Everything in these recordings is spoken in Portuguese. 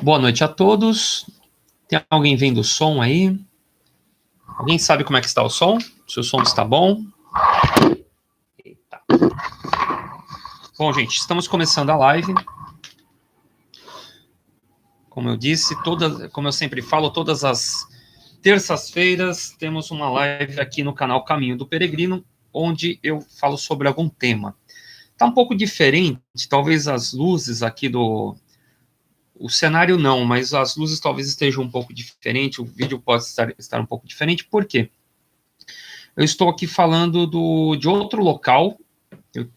Boa noite a todos. Tem alguém vendo o som aí? Alguém sabe como é que está o som? Se o som está bom? Eita. Bom, gente, estamos começando a live. Como eu disse, como eu sempre falo, todas as terças-feiras temos uma live aqui no canal Caminho do Peregrino, onde eu falo sobre algum tema. Está um pouco diferente, talvez as luzes aqui o cenário não, mas as luzes talvez estejam um pouco diferente, o vídeo pode estar um pouco diferente, por quê? Eu estou aqui falando de outro local,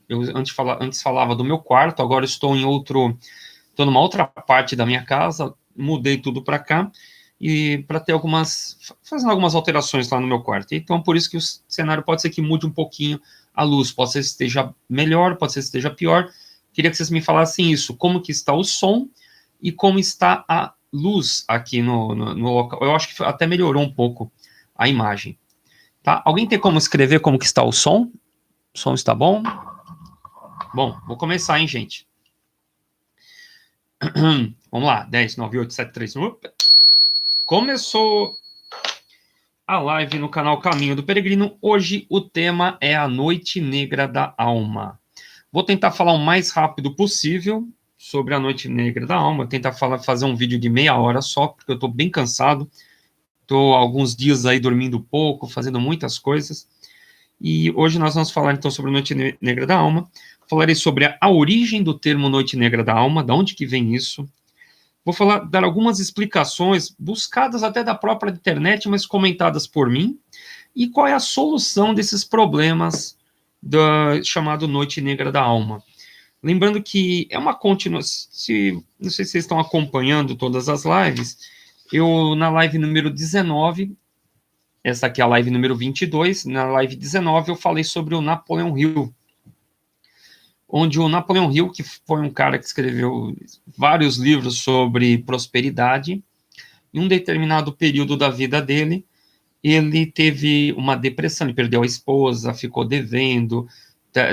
eu antes falava do meu quarto, agora estou estou numa outra parte da minha casa, mudei tudo para cá, e para ter fazendo algumas alterações lá no meu quarto. Então, por isso que o cenário pode ser que mude um pouquinho a luz, pode ser que esteja melhor, pode ser que esteja pior. Queria que vocês me falassem isso, como que está o som, e como está a luz aqui no local. Eu acho que até melhorou um pouco a imagem. Tá? Alguém tem como escrever como que está o som? O som está bom? Bom, vou começar, hein, gente? Vamos lá, 10, 9, 8, 7, 3... Começou a live no canal Caminho do Peregrino. Hoje o tema é a Noite Negra da Alma. Vou tentar falar o mais rápido possível sobre a Noite Negra da Alma, tentar fazer um vídeo de meia hora só, porque eu estou bem cansado, estou alguns dias aí dormindo pouco, fazendo muitas coisas, e hoje nós vamos falar então sobre a Noite Negra da Alma. Falarei sobre a origem do termo Noite Negra da Alma, de onde que vem isso. Vou dar algumas explicações, buscadas até da própria internet, mas comentadas por mim, e qual é a solução desses problemas chamado Noite Negra da Alma. Lembrando que é uma continuação, não sei se vocês estão acompanhando todas as lives, na live número 19, essa aqui é a live número 22, na live 19 eu falei sobre o Napoleon Hill, onde o Napoleon Hill, que foi um cara que escreveu vários livros sobre prosperidade, em um determinado período da vida dele, ele teve uma depressão, ele perdeu a esposa, ficou devendo,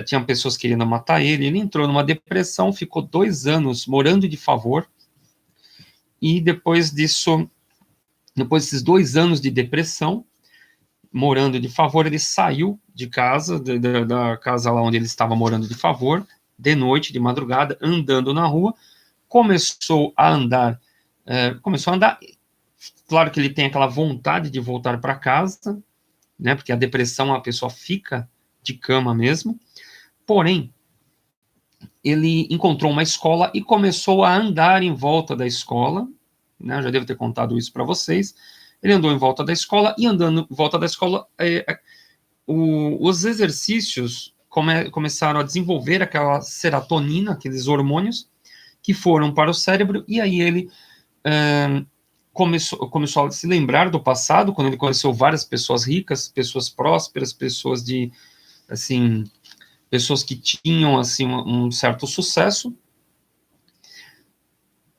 tinha pessoas querendo matar ele entrou numa depressão, ficou 2 anos morando de favor, e depois desses 2 anos de depressão, morando de favor, ele saiu de casa, da casa lá onde ele estava morando de favor, de noite, de madrugada, andando na rua, começou a andar, claro que ele tem aquela vontade de voltar para casa, né, porque a depressão a pessoa fica de cama mesmo, porém, ele encontrou uma escola e começou a andar em volta da escola, né, eu já devo ter contado isso para vocês. Ele andou em volta da escola, e andando em volta da escola, os exercícios começaram a desenvolver aquela serotonina, aqueles hormônios, que foram para o cérebro, e aí ele começou a se lembrar do passado, quando ele conheceu várias pessoas ricas, pessoas prósperas, pessoas pessoas que tinham, assim, um certo sucesso,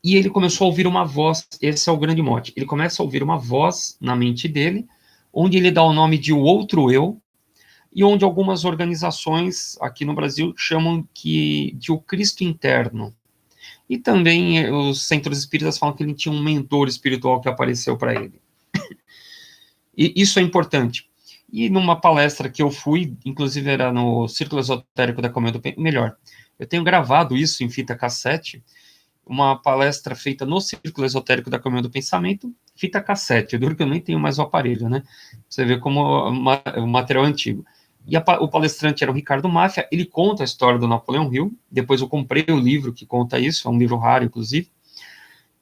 e ele começou a ouvir uma voz, esse é o grande mote, ele começa a ouvir uma voz na mente dele, onde ele dá o nome de o outro eu, e onde algumas organizações aqui no Brasil chamam de o Cristo interno. E também os centros espíritas falam que ele tinha um mentor espiritual que apareceu para ele. E isso é importante. E numa palestra que eu fui, inclusive era no Círculo Esotérico da Caminho do Pensamento, melhor, eu tenho gravado isso em fita cassete, uma palestra feita no Círculo Esotérico da Caminho do Pensamento, fita cassete, duro que eu nem tenho mais o aparelho, né? Você vê como o material antigo. E o palestrante era o Ricardo Máfia, ele conta a história do Napoleon Hill, depois eu comprei o livro que conta isso, é um livro raro, inclusive,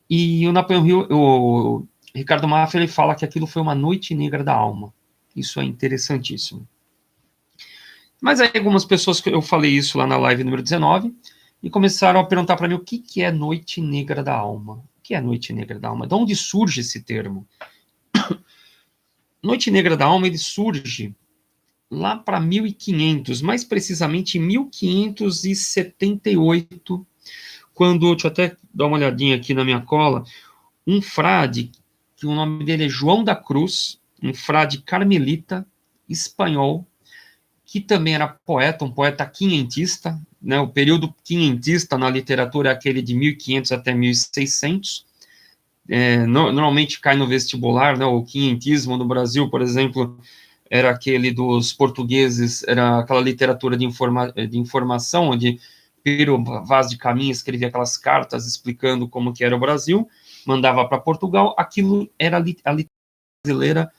e o Napoleon Hill, o Ricardo Máfia, ele fala que aquilo foi uma noite negra da alma. Isso é interessantíssimo. Mas aí algumas pessoas, eu falei isso lá na live número 19, e começaram a perguntar para mim o que é noite negra da alma. O que é noite negra da alma? De onde surge esse termo? Noite negra da alma, ele surge lá para 1500, mais precisamente em 1578, quando, deixa eu até dar uma olhadinha aqui na minha cola, um frade, que o nome dele é João da Cruz, um frade carmelita, espanhol, que também era poeta, um poeta quinhentista, né, o período quinhentista na literatura é aquele de 1500 até 1600, normalmente cai no vestibular, né? O quinhentismo no Brasil, por exemplo, era aquele dos portugueses, era aquela literatura de informação, onde Pero Vaz de Caminha escrevia aquelas cartas explicando como que era o Brasil, mandava para Portugal, aquilo era a literatura brasileira,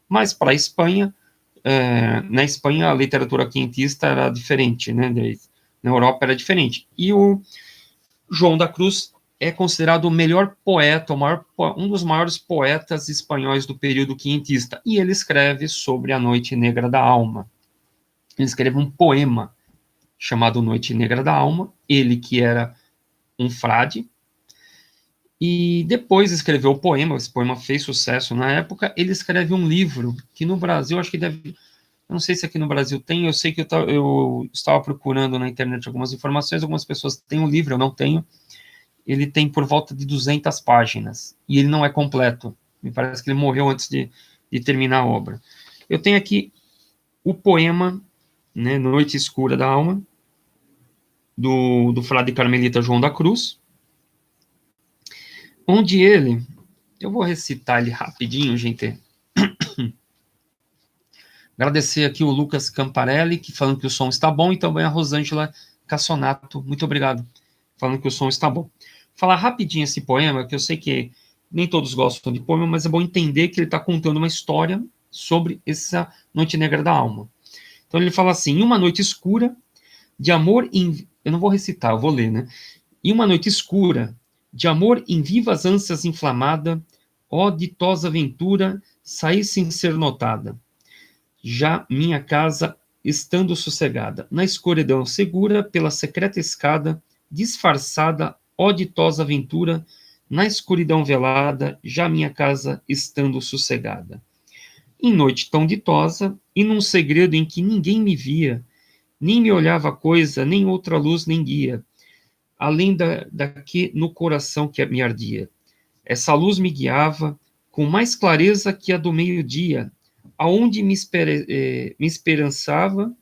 mas para a Espanha, na Espanha a literatura quinhentista era diferente, né? Na Europa era diferente. E o João da Cruz é considerado o melhor poeta, um dos maiores poetas espanhóis do período quinhentista, e ele escreve sobre a Noite Negra da Alma. Ele escreve um poema chamado Noite Negra da Alma, ele que era um frade, e depois escreveu o poema, esse poema fez sucesso na época, ele escreve um livro, que no Brasil, acho que deve, eu não sei se aqui no Brasil tem, eu sei que eu estava procurando na internet algumas informações, algumas pessoas têm um livro, eu não tenho, ele tem por volta de 200 páginas, e ele não é completo, me parece que ele morreu antes de terminar a obra. Eu tenho aqui o poema, né, Noite Escura da Alma, do frade carmelita João da Cruz, onde ele, eu vou recitar ele rapidinho, gente. Agradecer aqui o Lucas Camparelli, que falando que o som está bom, e também a Rosângela Cassonato, muito obrigado, falando que o som está bom. Falar rapidinho esse poema, que eu sei que nem todos gostam de poema, mas é bom entender que ele está contando uma história sobre essa Noite Negra da Alma. Então ele fala assim, em uma noite escura, de amor eu não vou recitar, eu vou ler, né? Em uma noite escura, de amor em vivas ânsias inflamada, ó ditosa ventura, saí sem ser notada. Já minha casa, estando sossegada, na escuridão segura, pela secreta escada, disfarçada, ó ditosa ventura, na escuridão velada, já minha casa, estando sossegada. Em noite tão ditosa, e num segredo em que ninguém me via, nem me olhava coisa, nem outra luz, nem guia, além da que no coração que me ardia. Essa luz me guiava com mais clareza que a do meio-dia, aonde me esperançava,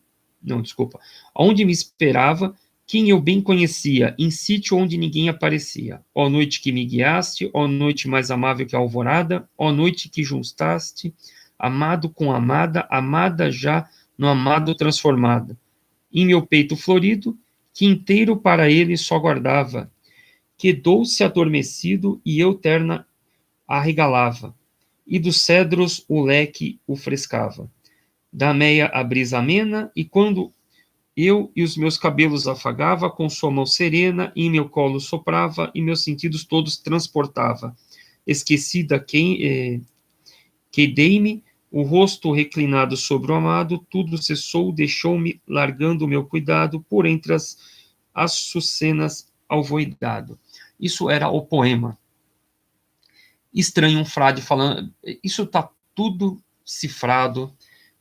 não, desculpa, aonde me esperava quem eu bem conhecia, em sítio onde ninguém aparecia. Ó noite que me guiaste, ó noite mais amável que a alvorada, ó noite que juntaste, amado com amada, amada já no amado transformada. Em meu peito florido, que inteiro para ele só guardava, quedou-se adormecido e eu terna arregalava, e dos cedros o leque o frescava. Da meia a brisa amena, e quando eu e os meus cabelos afagava, com sua mão serena, em meu colo soprava, e meus sentidos todos transportava. Esquecida que dei-me, o rosto reclinado sobre o amado, tudo cessou, deixou-me, largando o meu cuidado, por entre as açucenas alvoidado. Isso era o poema. Estranho um frade falando, isso está tudo cifrado,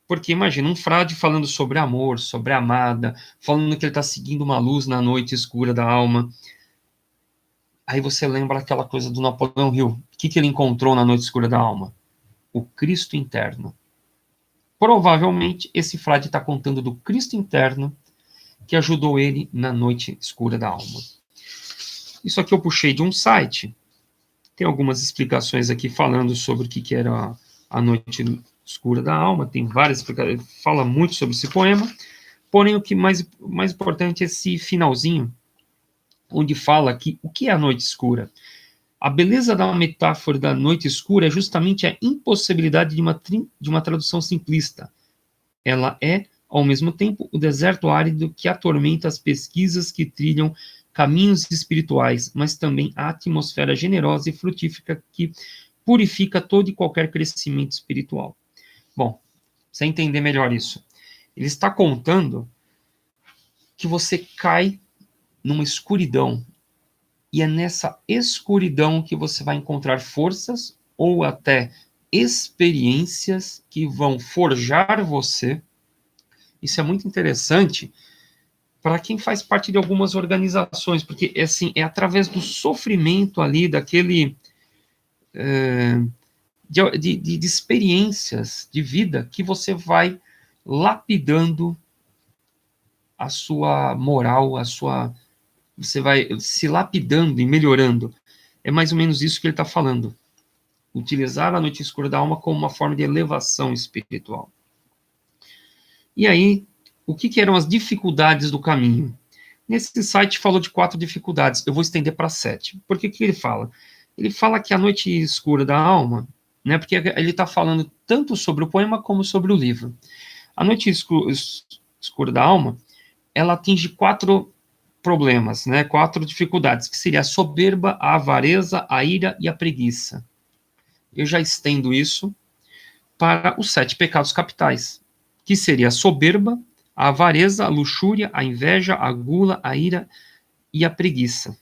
porque imagina, um frade falando sobre amor, sobre amada, falando que ele está seguindo uma luz na noite escura da alma. Aí você lembra aquela coisa do Napoleão Hill. O que ele encontrou na noite escura da alma? O Cristo interno. Provavelmente, esse frade está contando do Cristo interno que ajudou ele na noite escura da alma. Isso aqui eu puxei de um site. Tem algumas explicações aqui falando sobre o que era a noite escura da alma. Tem várias explicações. Fala muito sobre esse poema. Porém, o que mais importante é esse finalzinho, onde fala que o que é a noite escura? A beleza da metáfora da noite escura é justamente a impossibilidade de uma tradução simplista. Ela é, ao mesmo tempo, o deserto árido que atormenta as pesquisas que trilham caminhos espirituais, mas também a atmosfera generosa e frutífera que purifica todo e qualquer crescimento espiritual. Bom, você entender melhor isso. Ele está contando que você cai numa escuridão, e é nessa escuridão que você vai encontrar forças ou até experiências que vão forjar você. Isso é muito interessante para quem faz parte de algumas organizações, porque assim, é através do sofrimento ali, daquele de experiências de vida que você vai lapidando a sua moral, você vai se lapidando e melhorando. é mais ou menos isso que ele está falando. Utilizar a noite escura da alma como uma forma de elevação espiritual. E aí, o que eram as dificuldades do caminho? Nesse site falou de 4 dificuldades, eu vou estender para 7. Por que ele fala? Ele fala que a noite escura da alma, né, porque ele está falando tanto sobre o poema como sobre o livro. A noite escura da alma, ela atinge 4 problemas, né, 4 dificuldades, que seria a soberba, a avareza, a ira e a preguiça. Eu já estendo isso para os 7 pecados capitais, que seria a soberba, a avareza, a luxúria, a inveja, a gula, a ira e a preguiça.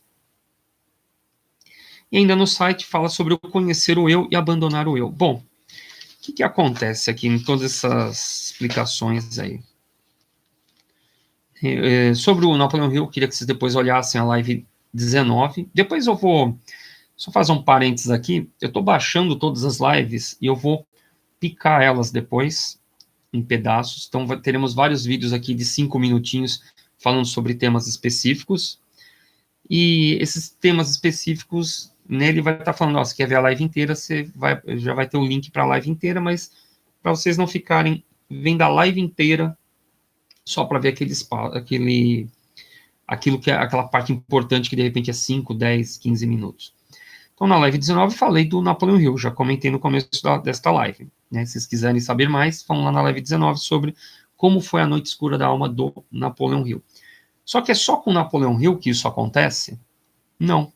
E ainda no site fala sobre o conhecer o eu e abandonar o eu. Bom, o que acontece aqui em todas essas explicações aí? Sobre o Napoleão Hill, queria que vocês depois olhassem a live 19. Depois eu vou só fazer um parênteses aqui. Eu estou baixando todas as lives e eu vou picar elas depois em pedaços. Então teremos vários vídeos aqui de 5 minutinhos falando sobre temas específicos. E esses temas específicos, nele vai estar falando, ó, se quer ver a live inteira, já vai ter o link para a live inteira, mas para vocês não ficarem vendo a live inteira só para ver aquilo que é aquela parte importante que de repente é 5, 10, 15 minutos. Então, na live 19, falei do Napoleão Hill, já comentei no começo desta live. Né? Se vocês quiserem saber mais, vão lá na live 19 sobre como foi a noite escura da alma do Napoleão Hill. Só que é só com Napoleão Hill que isso acontece? Não.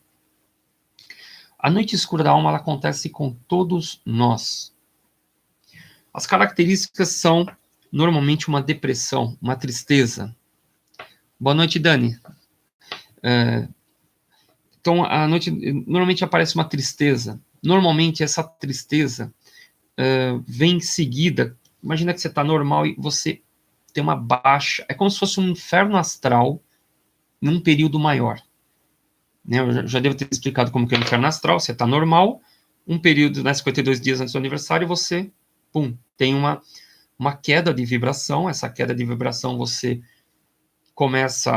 A noite escura da alma ela acontece com todos nós. As características são normalmente uma depressão, uma tristeza. Boa noite, Dani. Então, a noite normalmente aparece uma tristeza. Normalmente essa tristeza vem em seguida. Imagina que você está normal e você tem uma baixa. É como se fosse um inferno astral num período maior. Né, eu já devo ter explicado como que é o inferno astral. Você está normal, um período, né, 52 dias antes do aniversário, você, tem uma queda de vibração. Essa queda de vibração você começa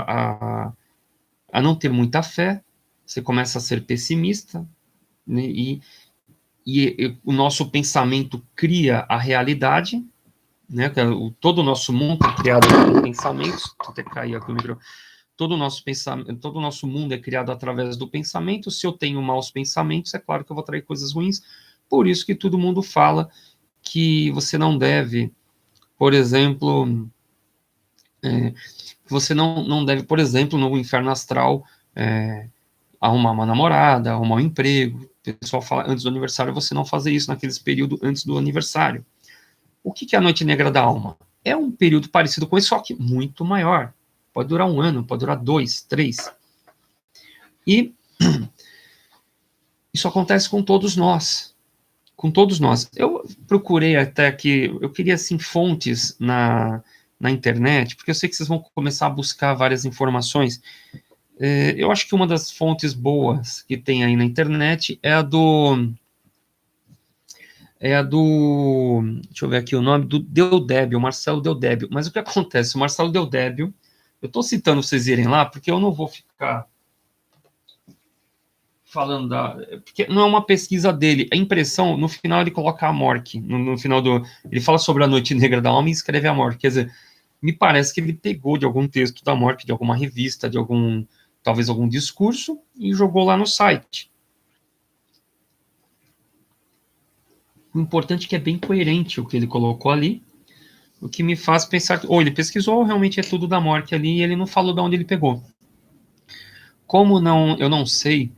a não ter muita fé, você começa a ser pessimista, né, e o nosso pensamento cria a realidade, né, todo o nosso mundo é criado por pensamentos. Vou até cair aqui o microfone. Todo o nosso mundo é criado através do pensamento. Se eu tenho maus pensamentos, é claro que eu vou atrair coisas ruins. Por isso que todo mundo fala que você não deve, por exemplo, por exemplo, no inferno astral, arrumar uma namorada, arrumar um emprego. O pessoal fala, antes do aniversário, você não fazer isso naqueles períodos antes do aniversário. O que é a noite negra da alma? É um período parecido com esse, só que muito maior. Pode durar 1 ano, pode durar 2, 3. E isso acontece com todos nós. Com todos nós. Eu procurei até aqui, eu queria, assim, fontes na internet, porque eu sei que vocês vão começar a buscar várias informações. Eu acho que uma das fontes boas que tem aí na internet é a do... Deixa eu ver aqui o nome, do Deodébio, o Marcelo Deodébio. Mas o que acontece? O Marcelo Deodébio, eu estou citando vocês irem lá, porque eu não vou ficar falando porque não é uma pesquisa dele. A impressão, no final ele coloca a morte. No final ele fala sobre a noite negra da alma e escreve a morte. Quer dizer, me parece que ele pegou de algum texto da morte, de alguma revista, talvez algum discurso, e jogou lá no site. O importante é que é bem coerente o que ele colocou ali, o que me faz pensar que ou ele pesquisou ou realmente é tudo da morte ali e ele não falou de onde ele pegou. Como eu não sei,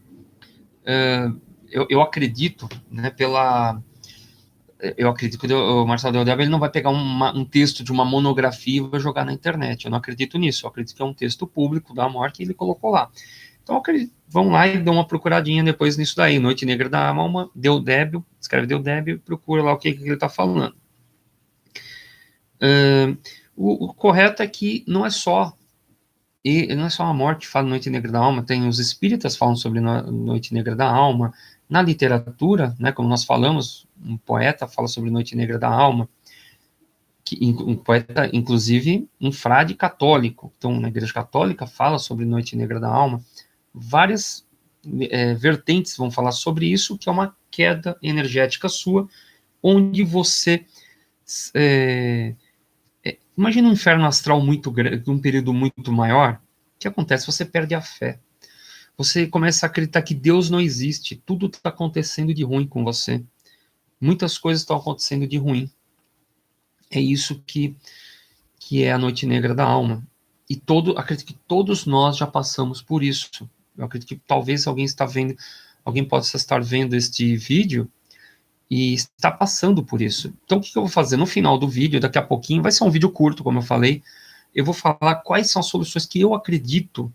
eu acredito, né, eu acredito que o Marcelo Deodébio ele não vai pegar um texto de uma monografia e vai jogar na internet. Eu não acredito nisso. Eu acredito que é um texto público da morte e ele colocou lá. Então, vão lá e dão uma procuradinha depois nisso daí. Noite Negra da Alma, Deodébio, escreve Deodébio e procura lá o que ele está falando. O correto é que não é só a morte que fala Noite Negra da Alma, tem os espíritas falam sobre Noite Negra da Alma, na literatura, né, como nós falamos, um poeta fala sobre Noite Negra da Alma, um poeta, inclusive, um frade católico, então na Igreja Católica fala sobre Noite Negra da Alma, várias vertentes vão falar sobre isso, que é uma queda energética sua, onde você... imagina um inferno astral muito grande, um período muito maior. O que acontece? Você perde a fé. Você começa a acreditar que Deus não existe. Tudo está acontecendo de ruim com você. Muitas coisas estão acontecendo de ruim. É isso que é a noite negra da alma. E acredito que todos nós já passamos por isso. Eu acredito que talvez alguém possa estar vendo este vídeo e está passando por isso. Então, o que eu vou fazer? No final do vídeo, daqui a pouquinho, vai ser um vídeo curto, como eu falei, eu vou falar quais são as soluções que eu acredito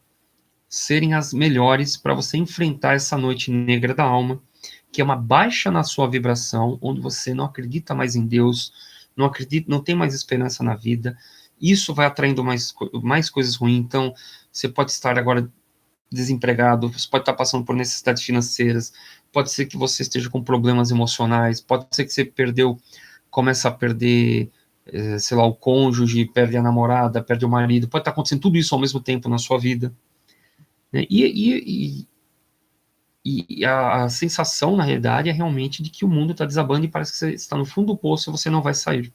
serem as melhores para você enfrentar essa noite negra da alma, que é uma baixa na sua vibração, onde você não acredita mais em Deus, não tem mais esperança na vida. Isso vai atraindo mais coisas ruins. Então, você pode estar agora desempregado, você pode estar passando por necessidades financeiras, pode ser que você esteja com problemas emocionais, pode ser que você começa a perder, sei lá, o cônjuge, perde a namorada, perde o marido, pode estar acontecendo tudo isso ao mesmo tempo na sua vida. Né? E a sensação, na realidade, é realmente de que o mundo está desabando e parece que você está no fundo do poço e você não vai sair.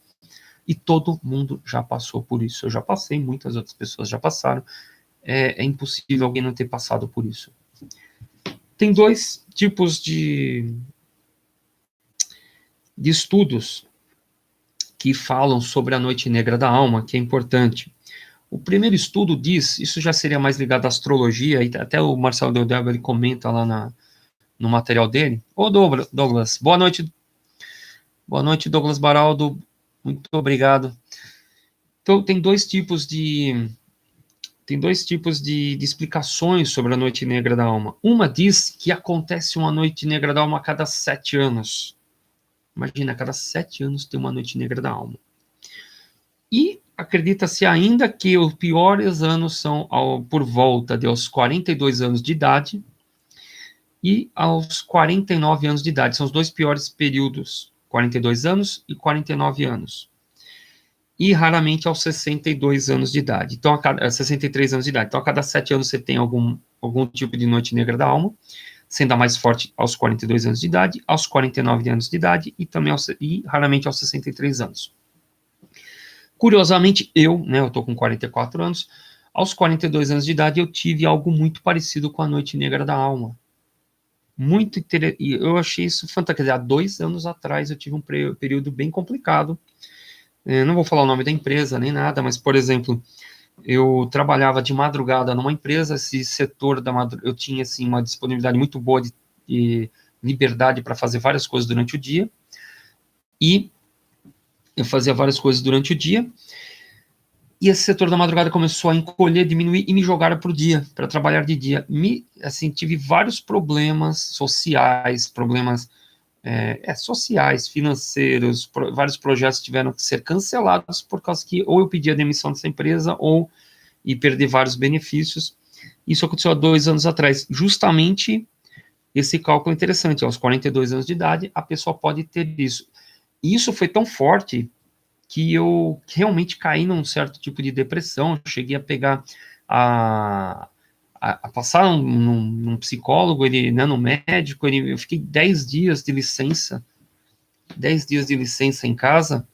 E todo mundo já passou por isso. Eu já passei, muitas outras pessoas já passaram. É impossível alguém não ter passado por isso. Tem dois tipos de estudos que falam sobre a noite negra da alma, que é importante. O primeiro estudo diz, isso já seria mais ligado à astrologia, e até o Marcelo Deldel, ele comenta lá no material dele. Ô Douglas, boa noite. Boa noite, Douglas Baraldo. Muito obrigado. Então, tem dois tipos de explicações sobre a noite negra da alma. Uma diz que acontece uma noite negra da alma a cada 7 anos. Imagina, a cada 7 anos tem uma noite negra da alma. E acredita-se ainda que os piores anos são por volta de aos 42 anos de idade e aos 49 anos de idade. São os dois piores períodos, 42 anos e 49 anos. E raramente aos 62 anos de idade. Então, 63 anos de idade. Então, a cada 7 anos você tem algum tipo de noite negra da alma, sendo a mais forte aos 42 anos de idade, aos 49 anos de idade e também raramente aos 63 anos. Curiosamente, eu estou com 44 anos, aos 42 anos de idade eu tive algo muito parecido com a noite negra da alma. Muito interessante, e eu achei isso fantástico. Há 2 anos atrás eu tive um período bem complicado. Não vou falar o nome da empresa nem nada, mas, por exemplo, eu trabalhava de madrugada numa empresa, esse setor da madrugada, eu tinha assim, uma disponibilidade muito boa de liberdade para fazer várias coisas durante o dia, e eu fazia várias coisas durante o dia, e esse setor da madrugada começou a encolher, diminuir, e me jogaram para o dia, para trabalhar de dia. Tive vários problemas sociais, sociais, financeiros, vários projetos tiveram que ser cancelados por causa que ou eu pedi a demissão dessa empresa e perdi vários benefícios. Isso aconteceu há 2 anos atrás. Justamente esse cálculo é interessante. Aos 42 anos de idade, a pessoa pode ter isso. E isso foi tão forte que eu realmente caí num certo tipo de depressão. Cheguei a pegar a passar num psicólogo, no médico, eu fiquei 10 dias de licença, 10 dias de licença em casa,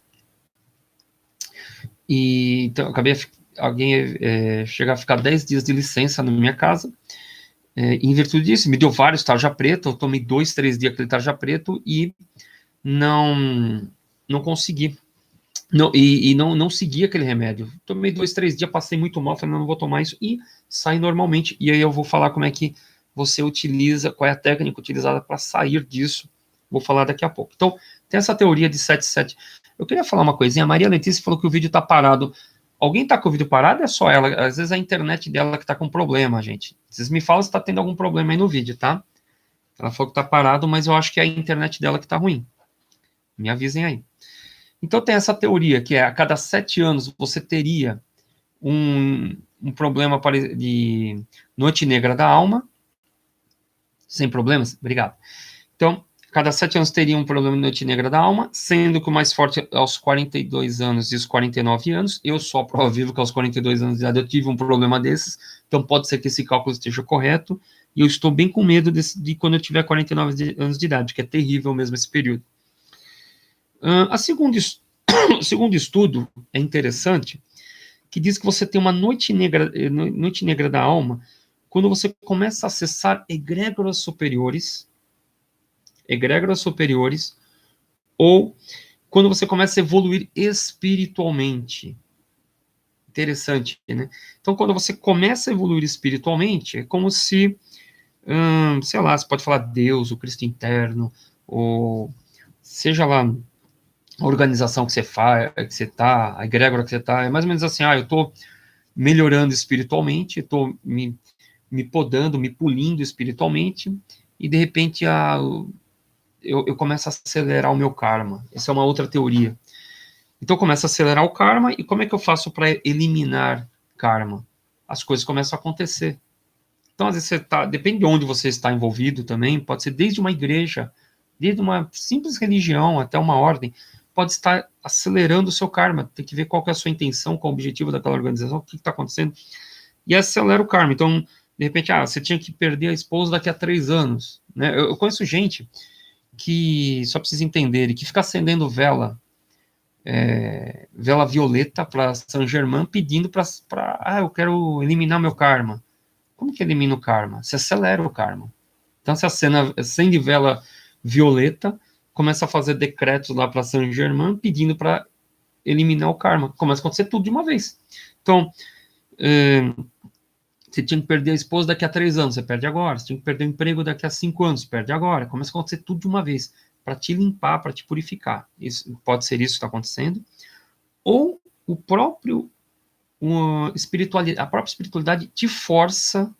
e então alguém chegar a ficar 10 dias de licença na minha casa, em virtude disso, me deu vários tarja preta, eu tomei 2, 3 dias aquele tarja preto, e não consegui, não segui aquele remédio. Tomei 2, 3 dias, passei muito mal, falei, não vou tomar isso, e saí normalmente. E aí eu vou falar como é que você utiliza, qual é a técnica utilizada para sair disso. Vou falar daqui a pouco. Então, tem essa teoria de 7-7. Eu queria falar uma coisinha. A Maria Letícia falou que o vídeo está parado. Alguém está com o vídeo parado? É só ela. Às vezes é a internet dela que está com problema, gente. Vocês me falam se está tendo algum problema aí no vídeo, tá? Ela falou que está parado, mas eu acho que é a internet dela que está ruim. Me avisem aí. Então tem essa teoria que a cada 7 anos você teria um problema de noite negra da alma. Sem problemas? Obrigado. Então, a cada 7 anos teria um problema de noite negra da alma, sendo que o mais forte aos 42 anos e os 49 anos. Eu sou a prova viva que aos 42 anos de idade eu tive um problema desses, então pode ser que esse cálculo esteja correto, E eu estou bem com medo de quando eu tiver 49 anos de idade, que é terrível mesmo esse período. O segundo estudo é interessante, que diz que você tem uma noite negra da alma quando você começa a acessar egrégoras superiores, ou quando você começa a evoluir espiritualmente. Interessante, né? Então, quando você começa a evoluir espiritualmente, é como se, sei lá, você pode falar Deus, o Cristo interno, ou seja lá a organização que você faz, que você tá, a egrégora que você tá, é mais ou menos assim, eu tô melhorando espiritualmente, tô me podando, me pulindo espiritualmente, e de repente eu começo a acelerar o meu karma. Essa é uma outra teoria. Então começa a acelerar o karma, e como é que eu faço para eliminar karma? As coisas começam a acontecer. Então, às vezes, depende de onde você está envolvido também, pode ser desde uma igreja, desde uma simples religião até uma ordem, pode estar acelerando o seu karma. Tem que ver qual que é a sua intenção, qual é o objetivo daquela organização, o que está acontecendo, e acelera o karma. Então, de repente, você tinha que perder a esposa daqui a 3 anos. Né? Eu conheço gente que, só precisa entender, que fica acendendo vela violeta para Saint-Germain, pedindo eu quero eliminar meu karma. Como que elimina o karma? Você acelera o karma. Então, se acende vela violeta, começa a fazer decretos lá para Saint-Germain, pedindo para eliminar o karma. Começa a acontecer tudo de uma vez. Então, você tinha que perder a esposa daqui a 3 anos, você perde agora. Você tinha que perder o emprego daqui a 5 anos, você perde agora. Começa a acontecer tudo de uma vez, para te limpar, para te purificar. Isso, pode ser isso que está acontecendo. Ou o próprio a própria espiritualidade te força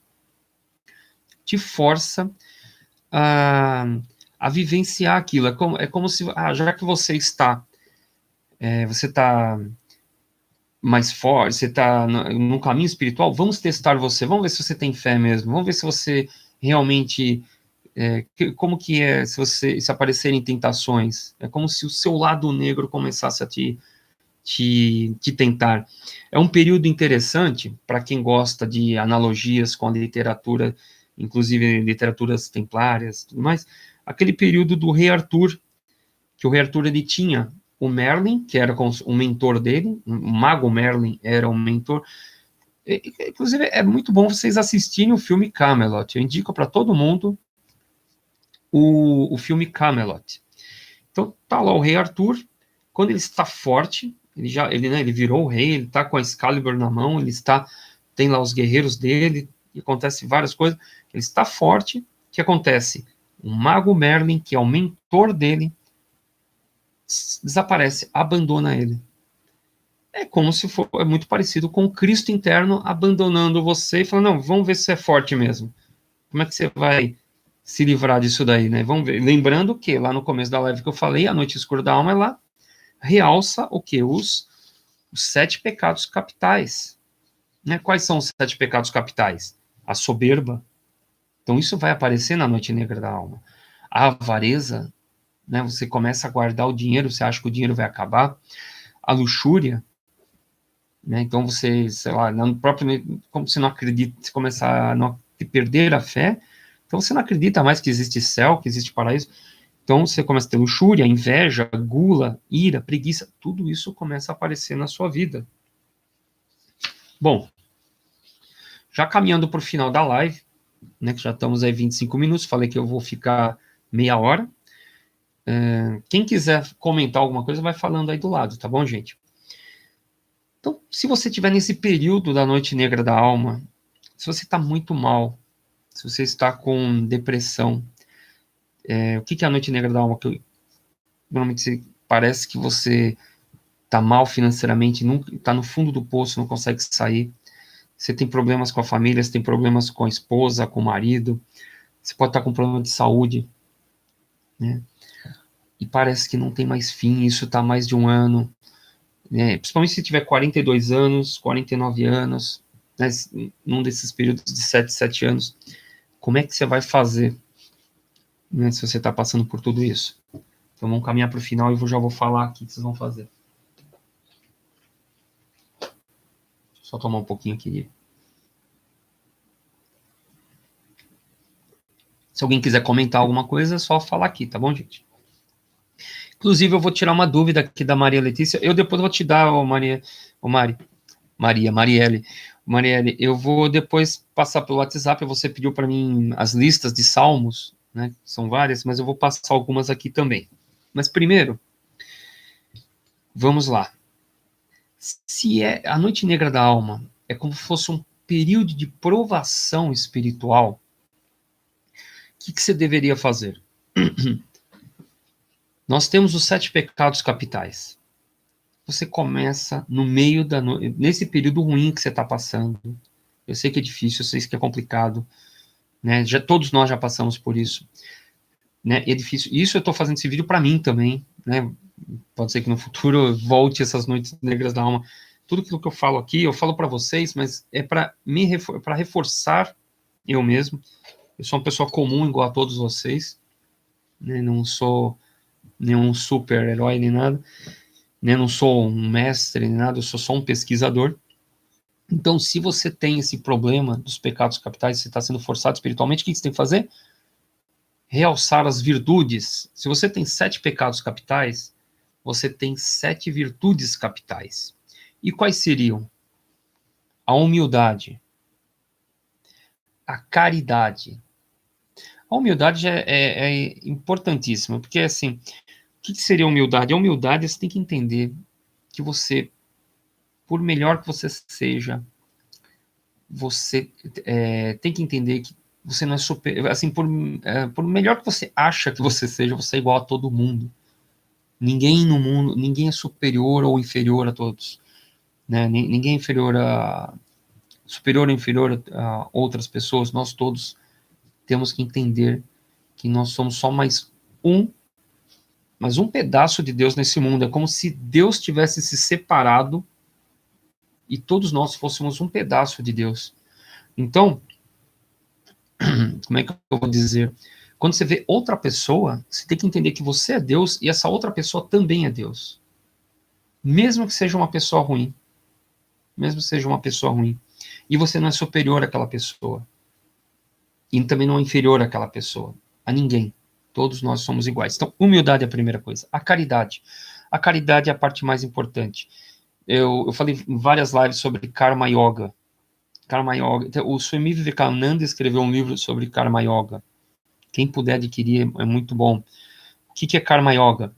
a vivenciar aquilo. É como se, já que você está mais forte, você está no caminho espiritual, vamos testar você, vamos ver se você tem fé mesmo, vamos ver se você realmente, como que é se aparecerem tentações, é como se o seu lado negro começasse a te tentar. É um período interessante para quem gosta de analogias com a literatura, inclusive literaturas templárias, tudo mais, aquele período do Rei Arthur, que o Rei Arthur ele tinha o Merlin, que era o mentor dele, o Mago Merlin era o mentor. Inclusive, é muito bom vocês assistirem o filme Camelot. Eu indico para todo mundo o filme Camelot. Então, tá lá o Rei Arthur, quando ele está forte, ele virou o rei, ele está com a Excalibur na mão, tem lá os guerreiros dele, e acontece várias coisas, ele está forte, o que acontece? O Mago Merlin, que é o mentor dele, desaparece, abandona ele. É como se é muito parecido com o Cristo interno abandonando você e falando, não, vamos ver se você é forte mesmo. Como é que você vai se livrar disso daí, né? Vamos ver. Lembrando que lá no começo da live que eu falei, a noite escura da alma, ela realça o que? Os 7 pecados capitais. Né? Quais são os 7 pecados capitais? A soberba. Então isso vai aparecer na noite negra da alma. A avareza, né? Você começa a guardar o dinheiro, você acha que o dinheiro vai acabar. A luxúria, né? Então você, sei lá, no próprio, como você não acredita, você começa a não perder a fé, então você não acredita mais que existe céu, que existe paraíso. Então você começa a ter luxúria, inveja, gula, ira, preguiça, tudo isso começa a aparecer na sua vida. Bom, já caminhando para o final da live, né, que já estamos aí 25 minutos, falei que eu vou ficar meia hora. Quem quiser comentar alguma coisa, vai falando aí do lado, tá bom, gente? Então, se você estiver nesse período da noite negra da alma, se você está muito mal, se você está com depressão, o que é a noite negra da alma? Normalmente parece que você está mal financeiramente, está no fundo do poço, não consegue sair. Você tem problemas com a família, você tem problemas com a esposa, com o marido, você pode estar com problema de saúde, né? E parece que não tem mais fim, isso está mais de um ano, né? Principalmente se tiver 42 anos, 49 anos, né? Num desses períodos de 7 anos, como é que você vai fazer, né, se você está passando por tudo isso? Então vamos caminhar para o final e eu já vou falar o que vocês vão fazer. Só tomar um pouquinho aqui. Se alguém quiser comentar alguma coisa, é só falar aqui, tá bom, gente? Inclusive, eu vou tirar uma dúvida aqui da Maria Letícia. Eu depois vou te dar, Marielle. Marielle, eu vou depois passar pelo WhatsApp. Você pediu para mim as listas de salmos, né? São várias, mas eu vou passar algumas aqui também. Mas primeiro, vamos lá. Se é a noite negra da alma, é como se fosse um período de provação espiritual, o que você deveria fazer? Nós temos os 7 pecados capitais. Você começa no meio da noite, nesse período ruim que você está passando. Eu sei que é difícil, eu sei que é complicado, né? Todos nós já passamos por isso, né? E é difícil. Isso eu estou fazendo esse vídeo para mim também, né? Pode ser que no futuro volte essas noites negras da alma. Tudo aquilo que eu falo aqui, eu falo para vocês, mas é para reforçar eu mesmo. Eu sou uma pessoa comum, igual a todos vocês, né? Não sou nenhum super-herói nem nada, né? Não sou um mestre nem nada, eu sou só um pesquisador. Então, se você tem esse problema dos pecados capitais, você está sendo forçado espiritualmente, o que você tem que fazer? Realçar as virtudes. Se você tem 7 pecados capitais, você tem 7 virtudes capitais. E quais seriam? A humildade, a caridade. A humildade é importantíssima, porque assim, o que seria humildade? A humildade, você tem que entender que você, por melhor que você seja, você tem que entender que você não é super, assim, por melhor que você acha que você é igual a todo mundo. Ninguém no mundo, ninguém é superior ou inferior a todos, né? Ninguém é superior ou inferior a outras pessoas. Nós todos temos que entender que nós somos só mais um pedaço de Deus nesse mundo. É como se Deus tivesse se separado e todos nós fôssemos um pedaço de Deus. Então, como é que eu vou dizer? Quando você vê outra pessoa, você tem que entender que você é Deus e essa outra pessoa também é Deus. Mesmo que seja uma pessoa ruim. Mesmo que seja uma pessoa ruim. E você não é superior àquela pessoa. E também não é inferior àquela pessoa. A ninguém. Todos nós somos iguais. Então, humildade é a primeira coisa. A caridade. A caridade é a parte mais importante. Eu falei em várias lives sobre Karma Yoga. Karma Yoga. O Swami Vivekananda escreveu um livro sobre Karma Yoga. Quem puder adquirir é muito bom. O que é Karma Yoga?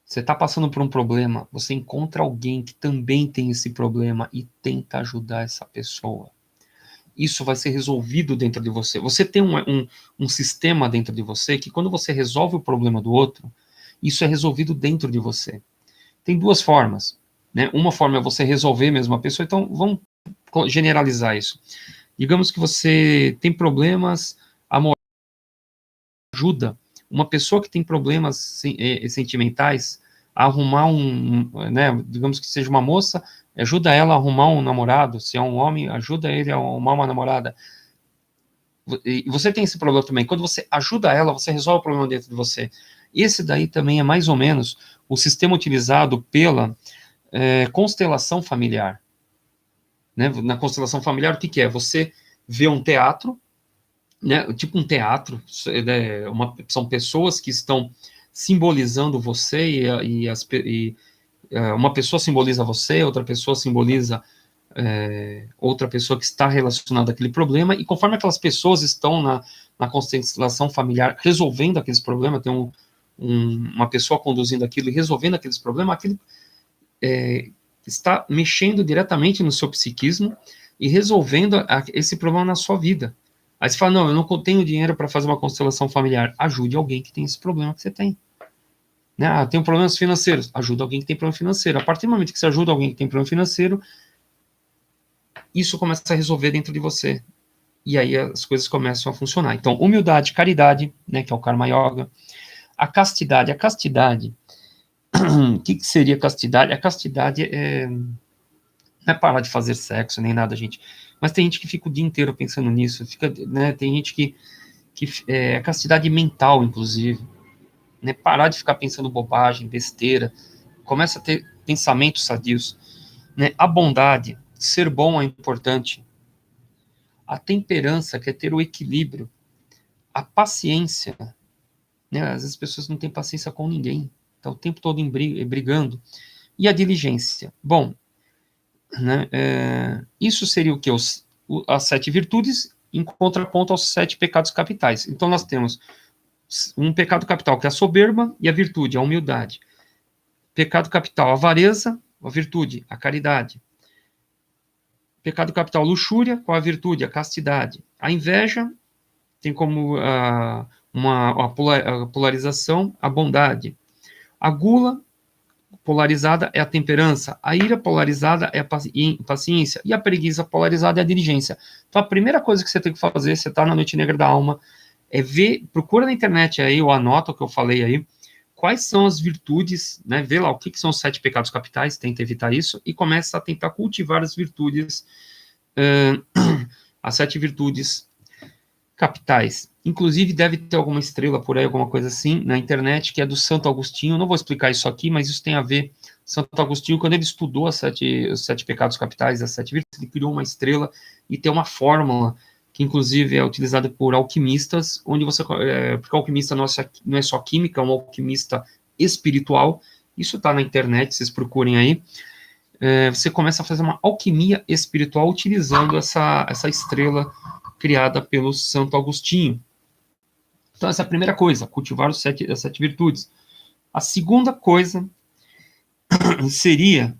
Você está passando por um problema, você encontra alguém que também tem esse problema e tenta ajudar essa pessoa. Isso vai ser resolvido dentro de você. Você tem um sistema dentro de você que quando você resolve o problema do outro, isso é resolvido dentro de você. Tem 2 formas, né? Uma forma é você resolver mesmo a pessoa, então vamos generalizar isso. Digamos que você tem problemas amorosos, ajuda uma pessoa que tem problemas sentimentais a arrumar né, digamos que seja uma moça, ajuda ela a arrumar um namorado, se é um homem, ajuda ele a arrumar uma namorada. E você tem esse problema também. Quando você ajuda ela, você resolve o problema dentro de você. Esse daí também é mais ou menos o sistema utilizado pela constelação familiar. Né? Na constelação familiar, o que é? Você vê um teatro, né? Tipo um teatro, são pessoas que estão simbolizando você uma pessoa simboliza você, outra pessoa simboliza outra pessoa que está relacionada àquele problema, e conforme aquelas pessoas estão na constelação familiar resolvendo aqueles problemas, tem uma pessoa conduzindo aquilo e resolvendo aqueles problemas, aquilo está mexendo diretamente no seu psiquismo e resolvendo esse problema na sua vida. Aí você fala, não, eu não tenho dinheiro para fazer uma constelação familiar. Ajude alguém que tem esse problema que você tem. Né? Ah, tenho problemas financeiros. Ajuda alguém que tem problema financeiro. A partir do momento que você ajuda alguém que tem problema financeiro, isso começa a resolver dentro de você. E aí as coisas começam a funcionar. Então, humildade, caridade, né, que é o Karma Yoga. A castidade. O que seria castidade? A castidade não é parar de fazer sexo, nem nada, gente. Mas tem gente que fica o dia inteiro pensando nisso. Né, tem gente que é castidade mental, inclusive. Né, parar de ficar pensando bobagem, besteira. Começa a ter pensamentos sadios. Né, a bondade, ser bom é importante. A temperança, que é ter o equilíbrio. A paciência, né? Às vezes as pessoas não têm paciência com ninguém, tá o tempo todo brigando. E a diligência. Bom, né, isso seria o que? As 7 virtudes em contraponto aos 7 pecados capitais. Então nós temos um pecado capital, que é a soberba, e a virtude, a humildade. Pecado capital, a avareza, a virtude, a caridade. Pecado capital, luxúria, qual a virtude? A castidade. A inveja tem como uma polarização a bondade. A gula polarizada é a temperança. A ira polarizada é a paciência. E a preguiça polarizada é a diligência. Então a primeira coisa que você tem que fazer, você está na Noite Negra da Alma, é ver, procura na internet aí, ou anota o que eu falei aí, quais são as virtudes, né? Vê lá o que são os 7 pecados capitais, tenta evitar isso, e começa a tentar cultivar as virtudes, as 7 virtudes capitais. Inclusive, deve ter alguma estrela por aí, alguma coisa assim, na internet, que é do Santo Agostinho. Não vou explicar isso aqui, mas isso tem a ver. Santo Agostinho, quando ele estudou os 7 pecados capitais, as 7 virtudes, ele criou uma estrela e tem uma fórmula que inclusive é utilizada por alquimistas, onde você, porque o alquimista não é só química, é um alquimista espiritual. Isso está na internet, vocês procurem aí. Você começa a fazer uma alquimia espiritual utilizando essa estrela criada pelo Santo Agostinho. Então, essa é a primeira coisa, cultivar as 7 virtudes. A segunda coisa seria